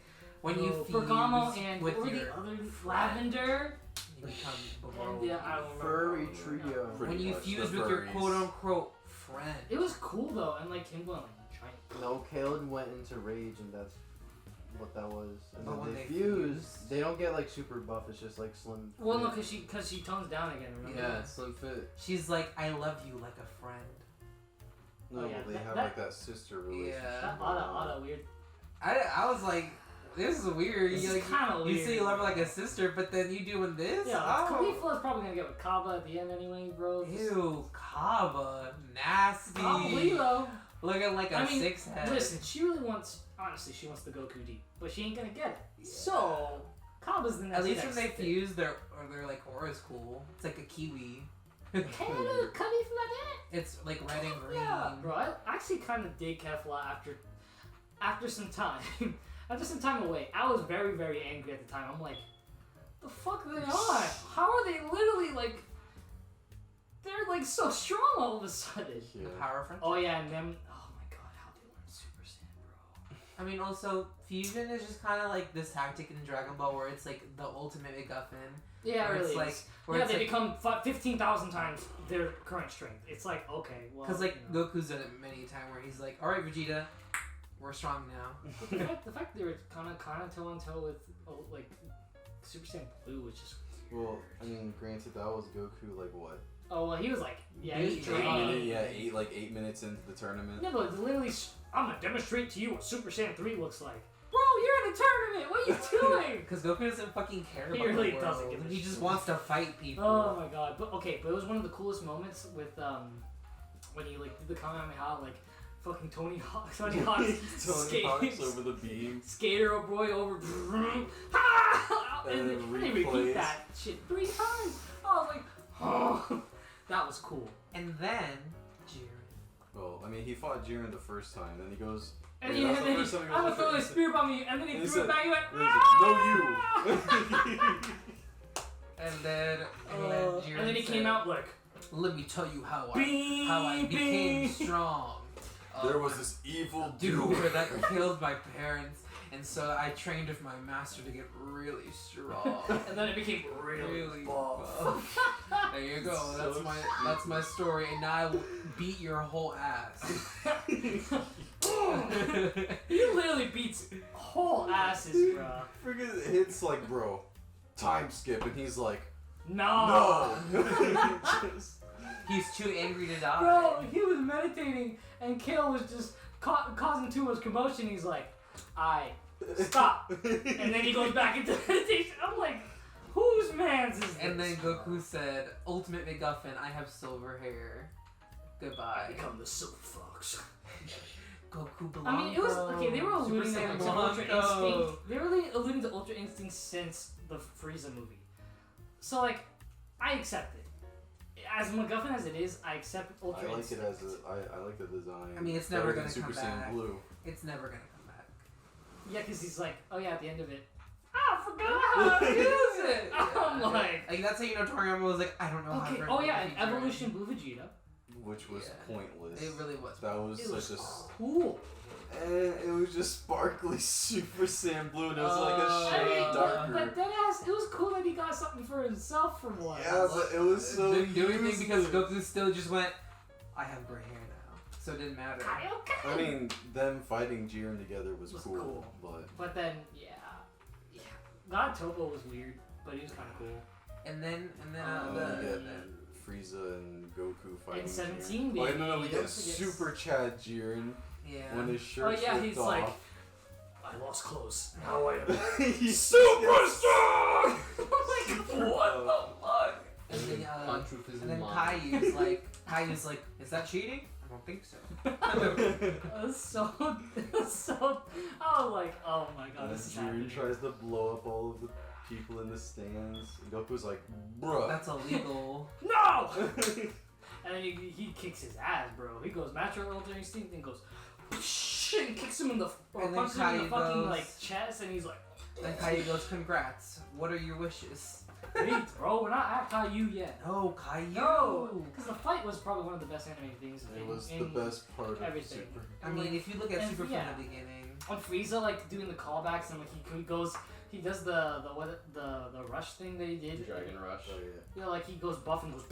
When you fuse Bergamo and with what were your the other friend, lavender? you become And yeah, I don't remember. Furry trio. when Pretty you much, fuse the with your furries. quote unquote friend. It was cool though, and like him going like giant. No, Kalen went into rage, and that's what that was. And But when then they they fuse, fuse- they don't get like super buff. It's just like slim. Well, no, fit. cause she tones down again. Remember? Yeah, slim fit. She's like, I love you like a friend. No, Oh, yeah, they that- have that- like that sister relationship. Yeah. That Ada weird. I was like, this is weird. This You, is like, kinda you weird. say you love her like a sister, but then you doing this? Yeah, Oh. Khalifa's probably gonna get with Kaba at the end anyway, bro. Ew, Kaba, nasty. Probably though. Looking like a I mean, six head. Listen, she really wants. Honestly, she wants the Goku deep, but she ain't gonna get it. So Kaba's the next. At least when they next thing. fuse, their like aura's cool. It's like a kiwi. Hello, Khalifa. It's like red and green. Yeah, bro. I actually kind of dig Kefla after some time. After some time away, I was very, very angry at the time. I'm like, the fuck are they on? How are they literally like? They're like so strong all of a sudden. The Yeah. power friend. Oh yeah, and them. Oh my god, how they learn Super Saiyan, bro. I mean, also fusion is just kind of like this tactic in Dragon Ball where it's like the ultimate MacGuffin. Yeah, Where it it's really like- is. where Yeah, it's they like- become 15,000 times their current strength. It's like, okay, well. Because like you know. Goku's done it many a time where he's like, all right, Vegeta, we're strong now. But the fact that they were kind of toe on toe with like Super Saiyan Blue was just. Well, I mean, granted, that was Goku like what? Oh well, he was like, yeah, he was Eight draining. Yeah, 8 minutes into the tournament. Yeah, but literally, I'm gonna demonstrate to you what Super Saiyan 3 looks like. Bro, you're in a tournament. What are you doing? Because Goku doesn't fucking care He about really the world. doesn't give a He shit. just wants to fight people. Oh my god. But okay, but it was one of the coolest moments with when he like did the Kamehameha, like fucking Tony Hawk's Tony Hawk's over the beam. Skater boy over. and then they repeat replays. that shit 3 times. I was like, oh, that was cool. And then Jiren. Well, I mean, he fought Jiren the first time, then he goes. And Yeah, then, that's the he, first time he I'm goes, gonna throw okay. this spear by me, and then he And he threw it said- back. He went, and he said, ah! And then Jiren And then he said, came out like, let me tell you how Bing, I became bing. strong. There was this evil dude dude. that killed my parents, and so I trained with my master to get really strong. And then it became really buff. There you go. So That's my story, and now I will beat your whole ass. He literally beats whole asses, bro. Freaking hits like, bro, time skip, and he's like, No. Just- He's too angry to die. Bro, he was meditating, and Kale was just causing too much commotion. He's like, stop. And then he goes back into meditation. I'm like, whose man's is this? And then Goku said, "Ultimate MacGuffin, I have silver hair. Goodbye." I become the Silver Fox. Goku Blanco. I mean, it was okay. They were alluding Super to Saiyan Ultra Blanco. Instinct. They were really alluding to Ultra Instinct since the Frieza movie. So like, I accept it. As MacGuffin as it is, I accept Ultra I like Instinct. it as I like the design. I mean, it's better never than gonna Super come Saiyan back. Blue. It's never gonna come back. Yeah, because he's like, oh yeah, at the end of it, I forgot how to use it. I'm like, that's how you know Toriyama was like, I don't know how okay, to oh yeah, and feature it. Evolution Blue Vegeta. Which was Yeah. pointless. It really was. That was It such was a. cool. And it was just sparkly Super Saiyan Blue, and it was like I a I shade mean, darker. but that ass, it was cool that he got something for himself for once. Yeah, but it was so Didn't do anything because useless. Goku still just went, I have gray hair now. So it didn't matter. Okay. I mean, them fighting Jiren together was Was cool, cool. but then God Topo was weird, but he was kind of cool. And then we get Frieza and Goku fighting. In 17, Jiren. Oh, baby. no, we Don't get forget- Super Chad Jiren yeah. when his shirt Oh yeah, slipped he's off. like, I lost clothes. Now I am He's super strong. I'm like, what the fuck? And then, Truth is and then lying. Caillou's like, is that cheating? I don't think so. It was so, I was like, oh my god, And this is Jiren happening. tries to blow up all of the people in the stands. And Goku's like, bruh. That's illegal. No! And then he kicks his ass, bro. He goes natural Ultra Instinct and goes, and kicks him in the, or And then punches him in the Caillou fucking goes- like chest, and he's like, Then Caillou goes, congrats. What are your wishes? Wait, bro, we're not at Caillou yet. No, Caillou. No, because the fight was probably one of the best animated things. It was the in best part of everything. Super. I mean, if you look at And Super yeah. from the beginning. On Frieza, like doing the callbacks and like he goes, he does the rush thing that he did. Dragon Rush. Oh yeah. You know, like he goes buff and goes.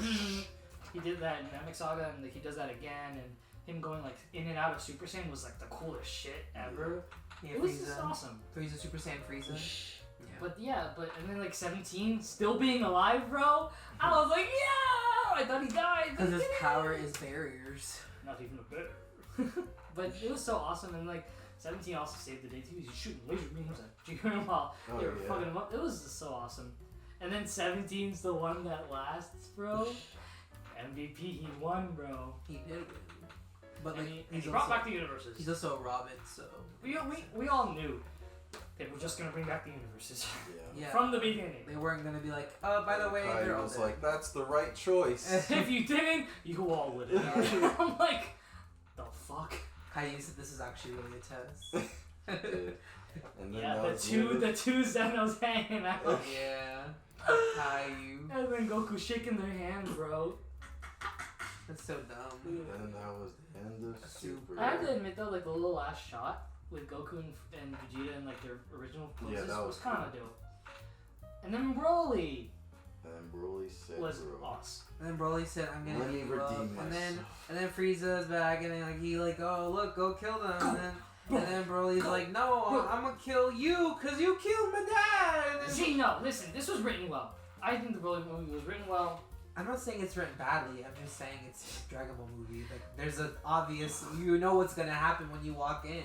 He did that in Namek Saga, and like he does that again, and him going like in and out of Super Saiyan was like the coolest shit ever. Yeah, It was just awesome. Frieza, Super Saiyan Frieza. Yeah. But yeah, and then like 17 still being alive, bro. I was like, yeah! I thought he died. Because his power is barriers. Not even a bear. But it was so awesome, and like 17 also saved the day too. He's shooting laser beams at Jiren while they were fucking him up. It was just so awesome. And then 17's the one that lasts, bro. MVP, he won, bro. He did. But And like, he brought back the universes. He's also a Robin, so. We all knew they were just gonna bring back the universes Yeah. from the beginning. They weren't gonna be like, oh, by the way, Kai they're all was dead. like, that's the right choice. If you didn't, you all would have. I'm like, the fuck? Caillou said this is actually really a test. And then Yeah, that the was two Zenos hanging out. Yeah. Caillou. And then Goku shaking their hand, bro. That's so dumb. And that was the end of Super. I have to admit though, like the little last shot with Goku and Vegeta and like their original poses that was was kind of dope. And then Broly And Broly said, was bro, awesome. And then Broly said, "I'm gonna let me give you up." redeem And then Frieza's back, and then like he like, "Oh look, go kill them." And then Broly's like, "No, I'm gonna kill you, cause you killed my dad." And then, See, no, listen, this was written well. I think the Broly movie was written well. I'm not saying it's written badly. I'm just saying it's a Dragon Ball movie. Like there's an obvious, you know what's gonna happen when you walk in.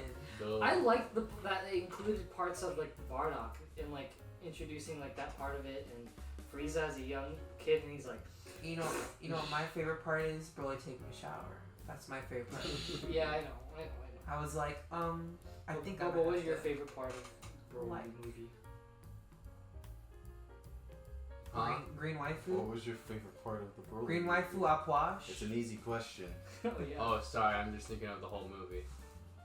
I liked that they included parts of like Bardock in like introducing like that part of it, and Frieza as a young kid, and he's like, You know what my favorite part is? Broly taking a shower. That's my favorite part. yeah, I know. I was like, I think What I'm was your favorite part of Broly Like- movie? Green waifu? what was your favorite part of the Broly? Green movie? waifu Aquash? It's an easy question. Oh yeah. Oh, sorry, I'm just thinking of the whole movie.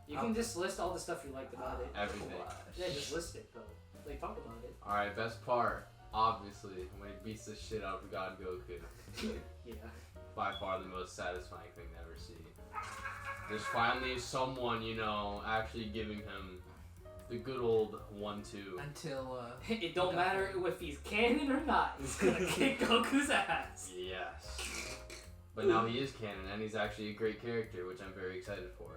You can just list all the stuff you liked about it. Everything. Yeah, just list it though. Like talk about it. Alright, best part, obviously, when he beats the shit out of God Goku. Yeah. By far the most satisfying thing to ever see. There's finally someone, you know, actually giving him the good old 1-2. Until It don't matter if he's canon or not. He's gonna kick Goku's ass. Yes. But now he is canon, and he's actually a great character, which I'm very excited for.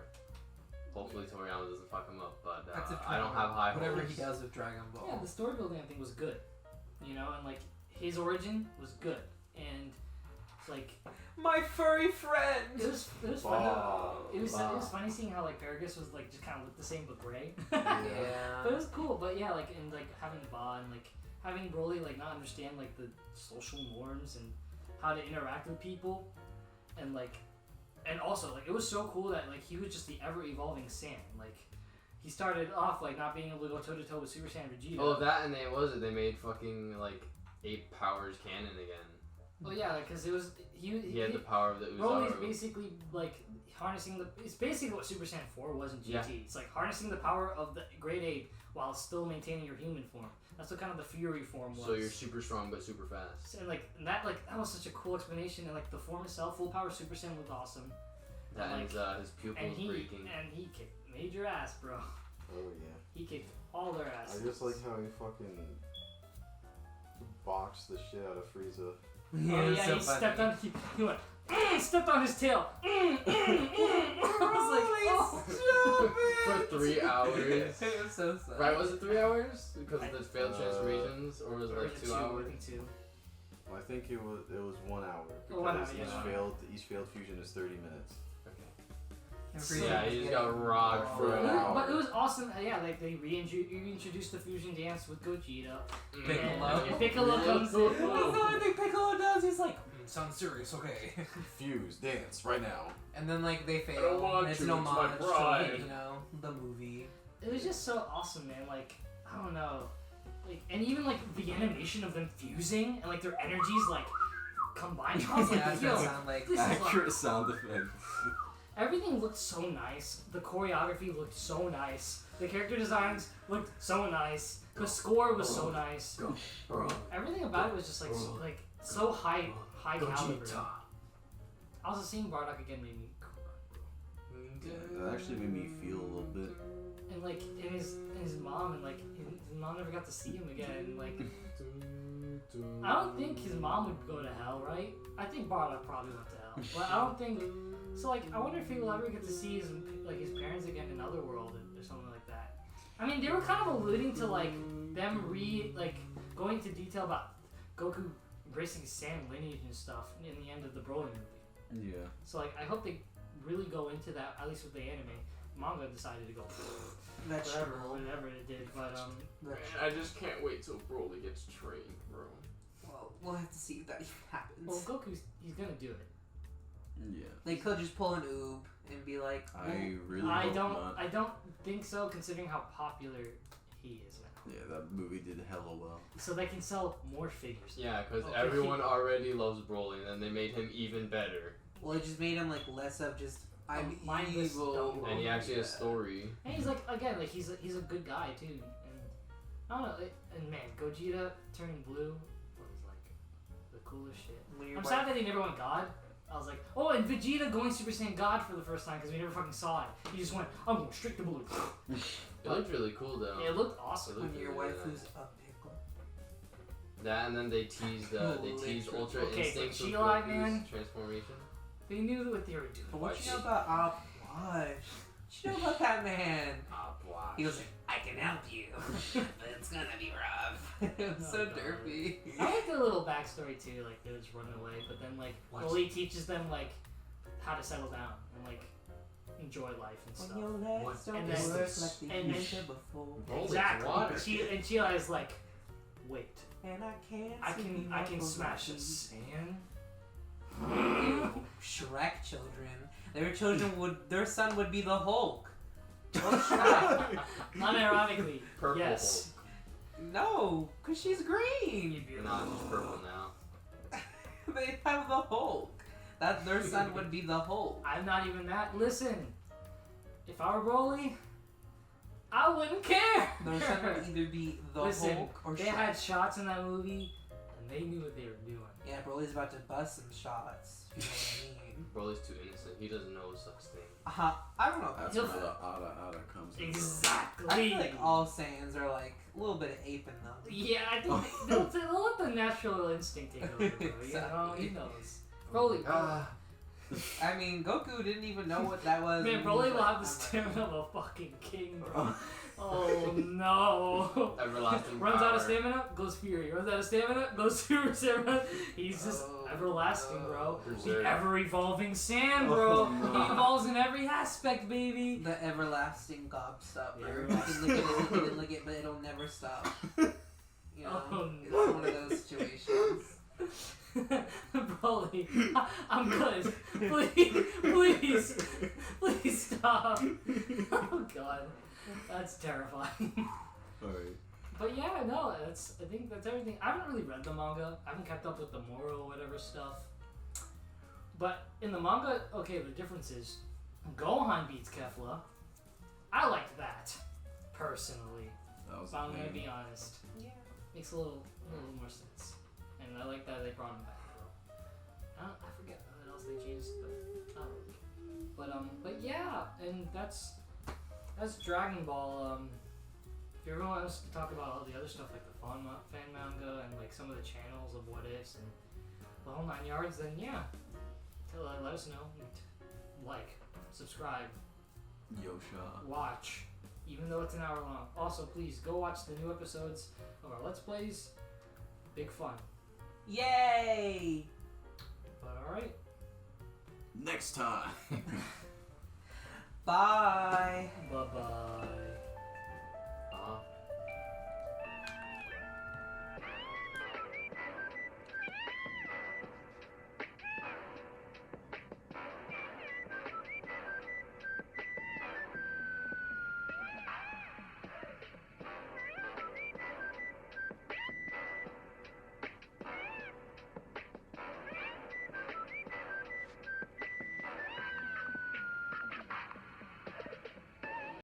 Hopefully Toriyama doesn't fuck him up, but that's if I don't have high hopes. whatever he does with Dragon Ball. Yeah, the story building I think was good. You know, and like his origin was good, and like My furry friend. it was fun. It was funny seeing how like Paragus was like just kind of looked the same but gray. Yeah. But it was cool. But yeah, like and like having Ba and like having Broly like not understand like the social norms and how to interact with people, and like and also like it was so cool that like he was just the ever evolving Saiyan. Like he started off like not being able to go toe to toe with Super Saiyan Vegeta. Oh, that and they made fucking like 8 powers canon again. Well, yeah, because it was He had the power of the Broly's Uzaru. basically like harnessing the. It's basically what Super Saiyan 4 was in GT. Yeah. It's like harnessing the power of the Great Ape while still maintaining your human form. That's what kind of the Fury form was. So you're super strong but super fast. And like that was such a cool explanation. And like the form itself, full power Super Saiyan was awesome. That And, and his and pupils breaking. he kicked major ass, bro. Oh yeah. He kicked all their asses. I just like how he fucking boxed the shit out of Frieza. Oh yeah, he stepped on. He went. Stepped on his tail. I was like, oh. For 3 hours. It was so sad. Right, was it 3 hours? Because of the failed Uh, transformations? Or was it Or like was it 2 hours? I think 2. Well, I think it was 1 hour. Oh, 1 hour, Because yeah. each failed fusion is 30 minutes. And So- Frieza Yeah, was he just getting got rocked for an an hour. But it was awesome. Yeah, like they reintroduced the fusion dance with Gogeta. Piccolo. And Piccolo comes in. That's the only thing Piccolo does. He's like, sounds serious, okay. Fuse, dance, right now. And then like they I don't fail. want And it's to, an it's my homage pride. to, you know, the movie. It was just so awesome, man. Like I don't know, like and even like the animation of them fusing and like their energies like combined. I was like, Yeah, it yo, does sound like this is like, sound effects. everything looked so nice. The choreography looked so nice. The character designs looked so nice. The score was so nice. Everything about it was just like so high caliber. I was seeing Bardock again made me cry. Yeah, that actually made me feel a little bit. And like, and his mom, and like his mom never got to see him again. And like, I don't think his mom would go to hell, right? I think Bardock probably went to hell, but I don't think. So like, I wonder if he will ever get to see his parents again in Otherworld or something like that. I mean, they were kind of alluding to like them going into detail about Goku embracing his Saiyan lineage and stuff in the end of the Broly movie. Yeah. So like, I hope they really go into that, at least with the anime. Manga decided to go whatever it did, but Man, I just can't wait till Broly gets trained, bro. Well, we'll have to see if that even happens. well, he's gonna do it. Yeah. They could just pull an oob and be like, I really hope not. I don't think so, considering how popular he is now. Yeah, that movie did hella well. So they can sell more figures. Yeah, because everyone already loves Broly, and then they made him even better. well, it just made him like less of just I'm mindless evil. dumb. And he actually has story. And he's like, again, like he's a good guy too. And I don't know. And man, Gogeta turning blue was like the coolest shit. I'm sad that he never went God. I was like, oh, and Vegeta going Super Saiyan God for the first time because we never fucking saw it. He just went, I'm going straight to blue. It looked really cool though. It looked awesome. When your waifu's a pickle. That and then they teased Ultra Okay, but Instinct with G-Line, Goku's man. transformation. They knew what they were doing. But what you know about What you know about that man? He was like, I can help you, but it's gonna be rough. It was so derpy. I like the little backstory too, like they're just running away, but then like Broly teaches them like how to settle down and like enjoy life and stuff. When your legs don't And work then- like they and then- used to before. Exactly. water. And Sheila is like, wait, And I can't I can smash a sand. Ew, Shrek children. Their son would be the Hulk. Oh, Unironically, Purple yes. no, cause she's green. Hulk. Nah, she's purple now. They have the Hulk. That their son would be the Hulk. I'm not even that. Listen, if I were Broly, I wouldn't care. Their son would either be the Listen, Hulk or they Shrek. had shots in that movie, and they knew what they were doing. Yeah, Broly's about to bust some shots. If you know what I mean. Broly's too innocent. He doesn't know such thing. I don't know. That's He'll- where the Ada comes in. Exactly. I feel like all Saiyans are like a little bit of ape in them. Yeah, I think they'll let the natural instinct take over, bro. You know, Exactly. he knows. Broly, I mean, Goku didn't even know what that was. man, and he Broly was will like, have the stamina of a fucking king, bro. Oh no. Everlasting Runs out of power. stamina, goes Fury. Runs out of stamina, goes Super Saiyan. He's just everlasting, bro. The Berserk. ever-evolving Saiyan, bro. Oh, no. He evolves in every aspect, baby. The everlasting gobstopper. The You can lick it, lick it, but it'll never stop. You know, Oh, it's no. one of those situations. Broly, I'm good. Please stop. Oh god, that's terrifying. Alright. But yeah, no, I think that's everything. I haven't really read the manga. I haven't kept up with the Moro or whatever stuff. But in the manga, okay, the difference is Gohan beats Kefla. I liked that, personally. That was If I'm gonna amazing. be honest. Yeah. Makes a little more sense. And I like that they brought him back, bro. I forget what else they changed, but I don't really care. But yeah, and that's Dragon Ball. If everyone wants to talk about all the other stuff like the fan manga and like some of the channels of What Ifs and the whole 9 yards, then yeah, let us know. Like, subscribe, Yosha. watch, even though it's an hour long. Also, please go watch the new episodes of our Let's Plays. Big fun. Yay! But alright. Next time. Bye.